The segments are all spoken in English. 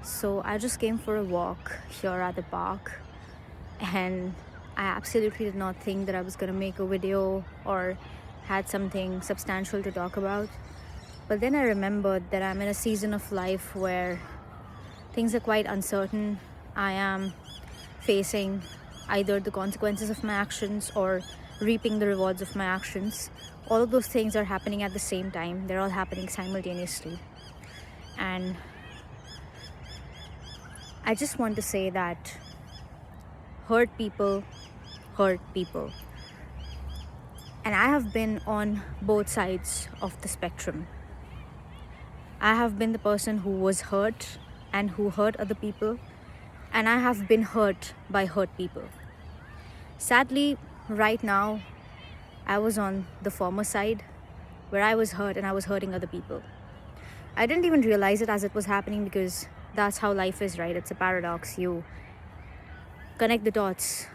So I just came for a walk here at the park, and I absolutely did not think that I was going to make a video or had something substantial to talk about. But then I remembered that I'm in a season of life where things are quite uncertain. I am facing either the consequences of my actions or reaping the rewards of my actions. All of those things are happening at the same time, they're all happening simultaneously. And I just want to say that hurt people hurt people. And I have been on both sides of the spectrum. I have been the person who was hurt and who hurt other people, and I have been hurt by hurt people. Sadly, right now, I was on the former side where I was hurt and I was hurting other people. I didn't even realize it as it was happening because that's how life is, right? It's a paradox. You connect the dots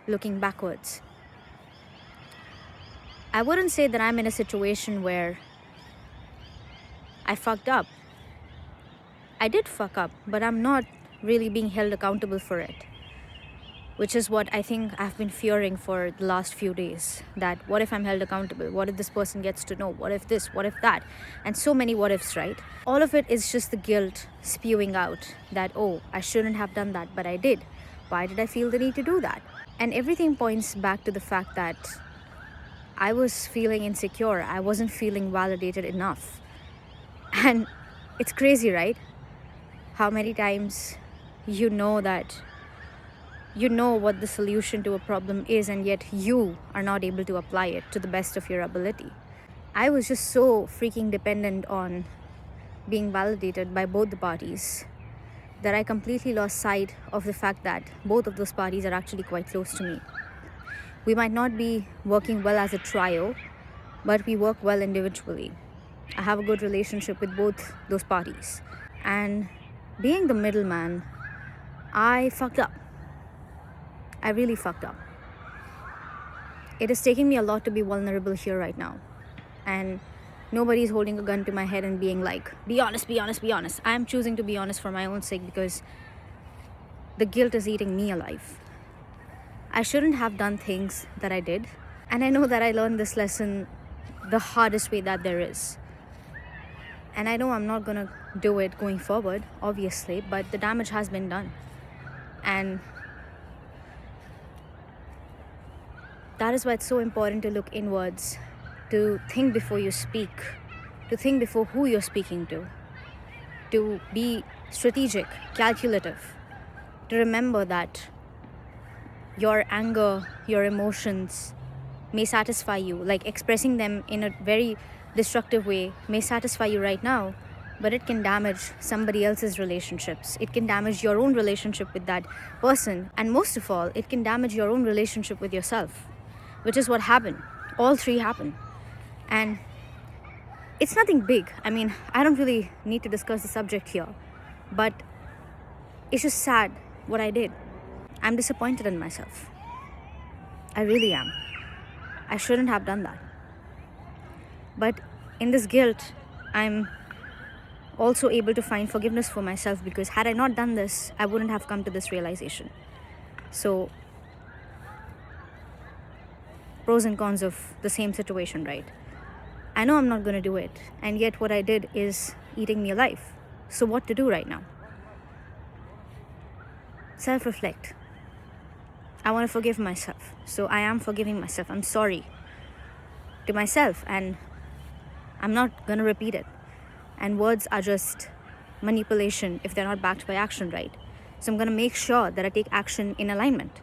looking backwards. I wouldn't say that I'm in a situation where I fucked up. I did fuck up, but I'm not really being held accountable for it, which is what I think I've been fearing for the last few days. That what if I'm held accountable? What if this person gets to know? What if this? What if that? And so many what ifs, right? All of it is just the guilt spewing out that, oh, I shouldn't have done that, but I did. Why did I feel the need to do that? And everything points back to the fact that I was feeling insecure. I wasn't feeling validated enough. And it's crazy, right? How many times you know that you know what the solution to a problem is, and yet you are not able to apply it to the best of your ability. I was just so freaking dependent on being validated by both the parties that I completely lost sight of the fact that both of those parties are actually quite close to me. We might not be working well as a trio, but we work well individually. I have a good relationship with both those parties. And being the middleman, I fucked up. I really fucked up. It is taking me a lot to be vulnerable here right now. And nobody's holding a gun to my head and being like, be honest, be honest, be honest. I am choosing to be honest for my own sake because the guilt is eating me alive. I shouldn't have done things that I did. And I know that I learned this lesson the hardest way that there is. And I know I'm not gonna do it going forward, obviously, but the damage has been done. And that is why it's so important to look inwards, to think before you speak, to think before who you're speaking to be strategic, calculative, to remember that your anger, your emotions may satisfy you, like expressing them in a very destructive way may satisfy you right now, but it can damage somebody else's relationships. It can damage your own relationship with that person, and most of all, it can damage your own relationship with yourself, which is what happened. All three happened. And it's nothing big. I mean, I don't really need to discuss the subject here, but it's just sad what I did. I'm disappointed in myself. I really am. I shouldn't have done that. But in this guilt, I'm also able to find forgiveness for myself, because had I not done this, I wouldn't have come to this realization. So, pros and cons of the same situation, right? I know I'm not going to do it, and yet what I did is eating me alive. So what to do right now? Self-reflect. I want to forgive myself. So I am forgiving myself. I'm sorry to myself, and I'm not going to repeat it. And words are just manipulation if they're not backed by action, right? So I'm going to make sure that I take action in alignment.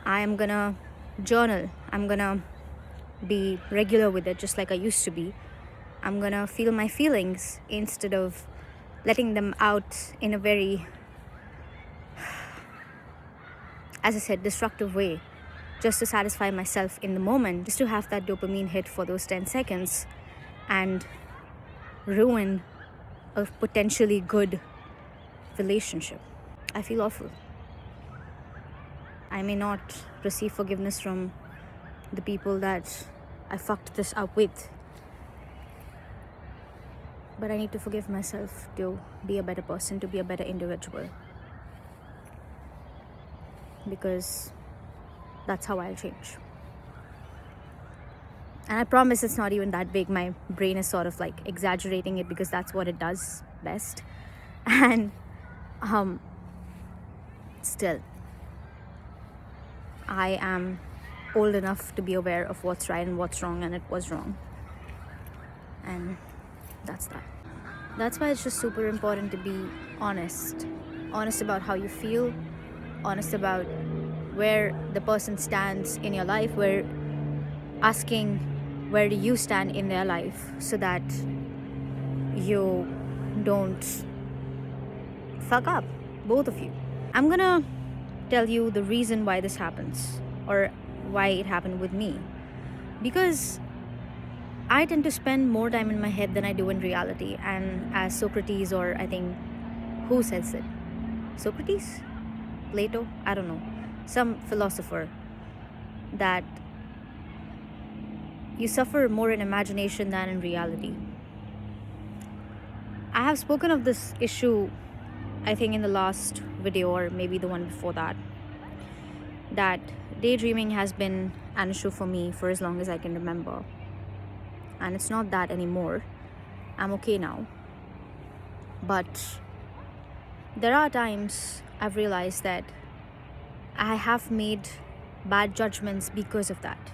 I am going to journal. I'm going to be regular with it just like I used to be. I'm going to feel my feelings instead of letting them out in a very, as I said, destructive way, just to satisfy myself in the moment, just to have that dopamine hit for those 10 seconds and ruin a potentially good relationship. I feel awful. I may not receive forgiveness from the people that I fucked this up with, But I need to forgive myself to be a better person, to be a better individual. Because that's how I'll change. And I promise it's not even that big. My brain is sort of like exaggerating it because that's what it does best. And still, I am old enough to be aware of what's right and what's wrong, and it was wrong. And that's that. That's why it's just super important to be honest. Honest about how you feel, honest about where the person stands in your life, where asking where do you stand in their life, so that you don't fuck up, both of you. I'm gonna tell you the reason why this happens, or why it happened with me. Because I tend to spend more time in my head than I do in reality. And as Socrates, or I think, who says it? Socrates? Plato? I don't know. Some philosopher, that you suffer more in imagination than in reality. I have spoken of this issue, I think, in the last video, or maybe the one before that, that daydreaming has been an issue for me for as long as I can remember. And it's not that anymore. I'm okay now. But there are times I've realized that I have made bad judgments because of that.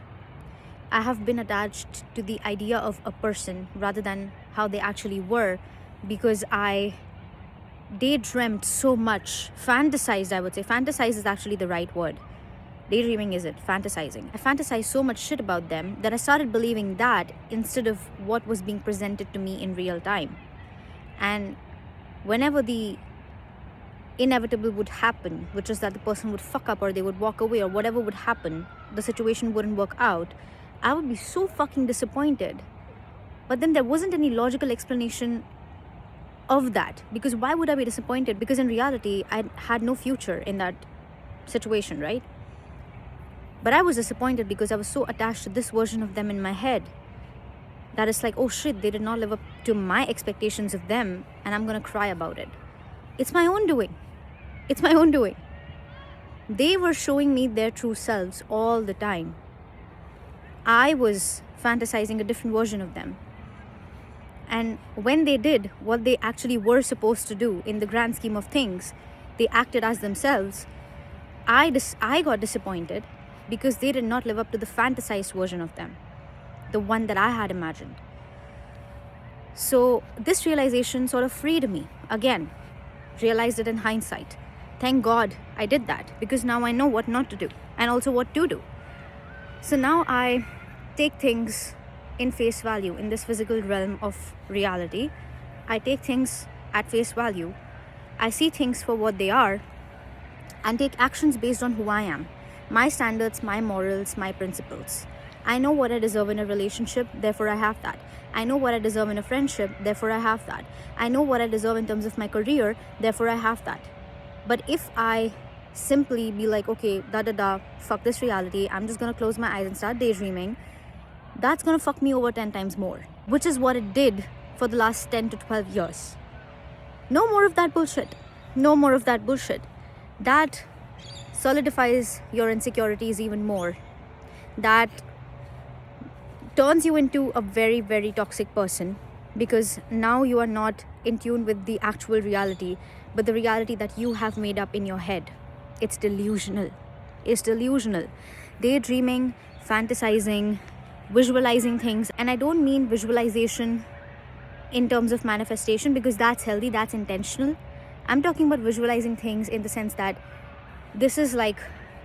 I have been attached to the idea of a person rather than how they actually were, because I daydreamt so much, fantasized, I would say. Fantasize is actually the right word. Daydreaming isn't, fantasizing. I fantasized so much shit about them that I started believing that instead of what was being presented to me in real time. And whenever the inevitable would happen, which is that the person would fuck up or they would walk away or whatever would happen, the situation wouldn't work out, I would be so fucking disappointed. But then there wasn't any logical explanation of that, because why would I be disappointed? Because in reality, I had no future in that situation, right? But I was disappointed because I was so attached to this version of them in my head that it's like, oh shit, they did not live up to my expectations of them, and I'm gonna cry about it. It's my own doing. It's my own doing. They were showing me their true selves all the time. I was fantasizing a different version of them. And when they did what they actually were supposed to do in the grand scheme of things, they acted as themselves. I got disappointed because they did not live up to the fantasized version of them, the one that I had imagined. So this realization sort of freed me. Again, realized it in hindsight. Thank God I did that, because now I know what not to do and also what to do. So now I take things in face value in this physical realm of reality. I take things at face value. I see things for what they are and take actions based on who I am, my standards, my morals, my principles. I know what I deserve in a relationship, therefore I have that. I know what I deserve in a friendship, therefore I have that. I know what I deserve in terms of my career, therefore I have that. But if I simply be like, okay, fuck this reality, I'm just gonna close my eyes and start daydreaming, that's gonna fuck me over 10 times more, which is what it did for the last 10 to 12 years. No more of that bullshit. No more of that bullshit. That solidifies your insecurities even more. That turns you into a very, very toxic person, because now you are not in tune with the actual reality, but the reality that you have made up in your head. It's delusional. It's delusional. Daydreaming, fantasizing, visualizing things. And I don't mean visualization in terms of manifestation, because that's healthy, that's intentional. I'm talking about visualizing things in the sense that this is like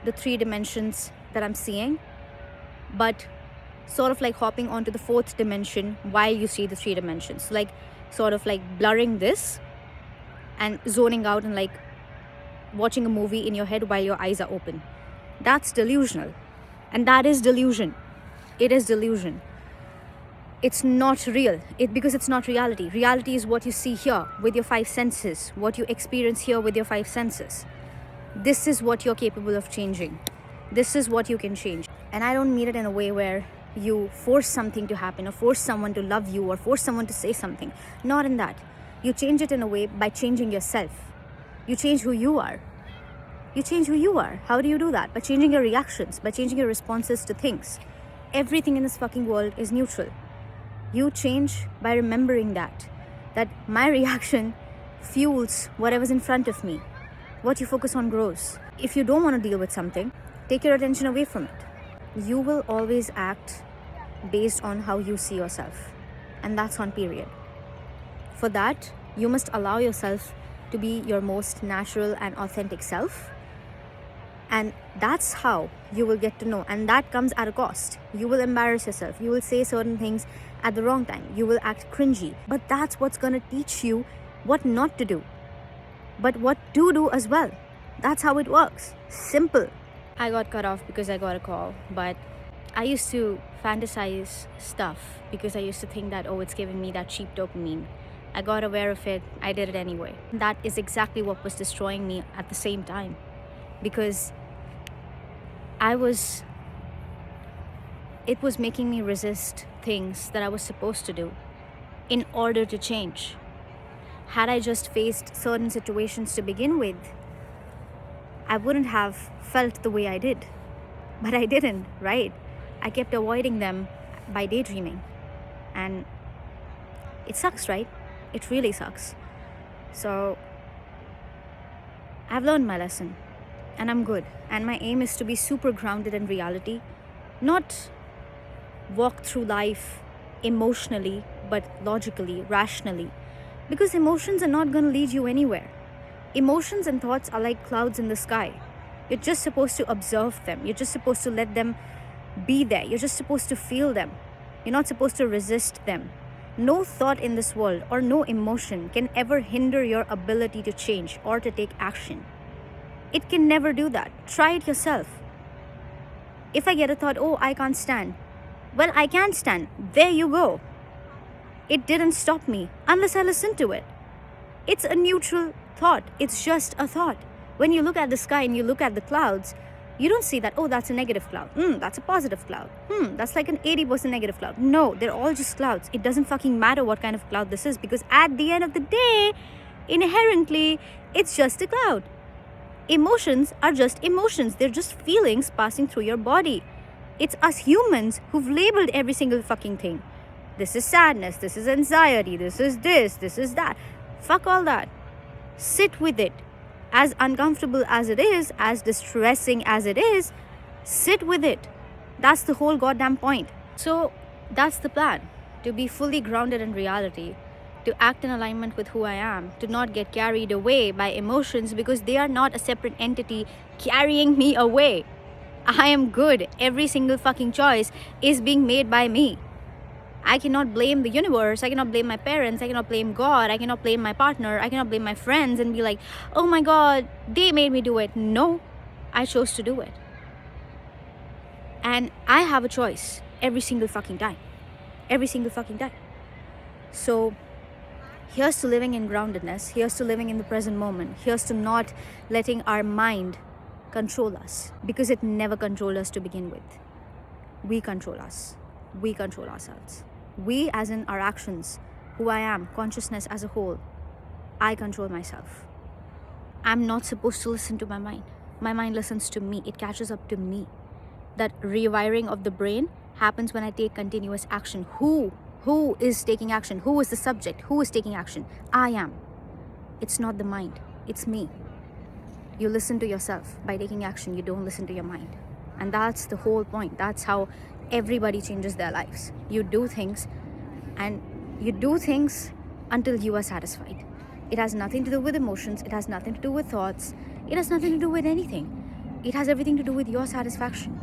the 3 dimensions that I'm seeing, but sort of like hopping onto the 4th dimension while you see the 3 dimensions. Like sort of like blurring this and zoning out and like watching a movie in your head while your eyes are open. That's delusional. And that is delusion. It is delusion. It's not real. Because it's not reality. Reality is what you see here with your 5 senses, what you experience here with your 5 senses. This is what you're capable of changing. This is what you can change. And I don't mean it in a way where you force something to happen or force someone to love you or force someone to say something. Not in that. You change it in a way by changing yourself. You change who you are. You change who you are. How do you do that? By changing your reactions, by changing your responses to things. Everything in this fucking world is neutral. You change by remembering that my reaction fuels whatever's in front of me. What you focus on grows. If you don't want to deal with something, take your attention away from it. You will always act based on how you see yourself. And that's on period. For that, you must allow yourself to be your most natural and authentic self. And that's how you will get to know. And that comes at a cost. You will embarrass yourself. You will say certain things at the wrong time. You will act cringy. But that's what's going to teach you what not to do. But what to do as well. That's how it works. Simple. I got cut off because I got a call. But I used to fantasize stuff because I used to think that, it's giving me that cheap dopamine. I got aware of it. I did it anyway. That is exactly what was destroying me at the same time. Because it was making me resist things that I was supposed to do in order to change. Had I just faced certain situations to begin with, I wouldn't have felt the way I did. But I didn't, right? I kept avoiding them by daydreaming. And it sucks, right? It really sucks. So I've learned my lesson. And I'm good. And my aim is to be super grounded in reality. Not walk through life emotionally, but logically, rationally. Because emotions are not going to lead you anywhere. Emotions and thoughts are like clouds in the sky. You're just supposed to observe them. You're just supposed to let them be there. You're just supposed to feel them. You're not supposed to resist them. No thought in this world or no emotion can ever hinder your ability to change or to take action. It can never do that. Try it yourself. If I get a thought, I can't stand. Well, I can stand. There you go. It didn't stop me unless I listened to it. It's a neutral thought. It's just a thought. When you look at the sky and you look at the clouds, you don't see that, that's a negative cloud. That's a positive cloud. That's like an 80% negative cloud. No, they're all just clouds. It doesn't fucking matter what kind of cloud this is, because at the end of the day, inherently, it's just a cloud. Emotions are just emotions. They're just feelings passing through your body. It's us humans who've labeled every single fucking thing. This is sadness, this is anxiety, this is that. Fuck all that. Sit with it. As uncomfortable as it is, as distressing as it is, sit with it. That's the whole goddamn point. So that's the plan. To be fully grounded in reality. To act in alignment with who I am. To not get carried away by emotions, because they are not a separate entity carrying me away. I am good. Every single fucking choice is being made by me. I cannot blame the universe. I cannot blame my parents. I cannot blame God. I cannot blame my partner. I cannot blame my friends and be like, oh my God, they made me do it. No, I chose to do it. And I have a choice every single fucking time. Every single fucking time. So here's to living in groundedness. Here's to living in the present moment. Here's to not letting our mind control us, because it never controlled us to begin with. We control us. We control ourselves. We, as in our actions, who I am, consciousness as a whole. I control myself. I'm not supposed to listen to my mind. My mind listens to me. It catches up to me. That rewiring of the brain happens when I take continuous action. Who is taking action? Who is the subject? Who is taking action? I am. It's not the mind. It's me. You listen to yourself by taking action. You don't listen to your mind. And that's the whole point. That's how everybody changes their lives. You do things, and you do things until you are satisfied. It has nothing to do with emotions. It has nothing to do with thoughts. It has nothing to do with anything. It has everything to do with your satisfaction.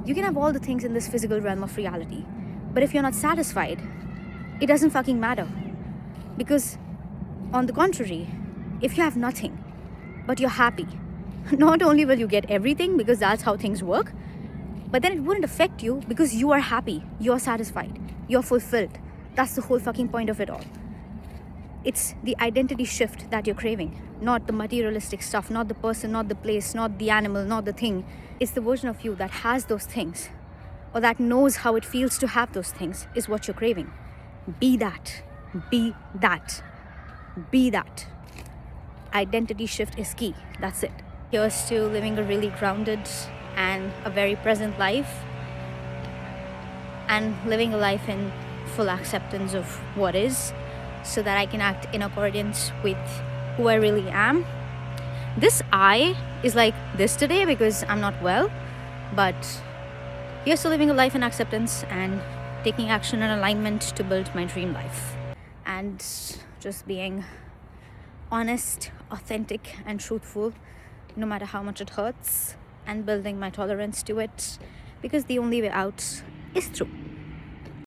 You can have all the things in this physical realm of reality, but if you're not satisfied, it doesn't fucking matter. Because on the contrary, if you have nothing, but you're happy, not only will you get everything, because that's how things work, but then it wouldn't affect you, because you are happy, you're satisfied, you're fulfilled. That's the whole fucking point of it all. It's the identity shift that you're craving, not the materialistic stuff, not the person, not the place, not the animal, not the thing. It's the version of you that has those things, or that knows how it feels to have those things is what you're craving. Be that. Be that. Be that. Identity shift is key. That's it. Here's to living a really grounded and a very present life, and living a life in full acceptance of what is, so that I can act in accordance with who I really am. This I is like this today because I'm not well, but here's to living a life in acceptance and taking action and alignment to build my dream life, and just being honest, authentic, and truthful, no matter how much it hurts, and building my tolerance to it, because the only way out is through.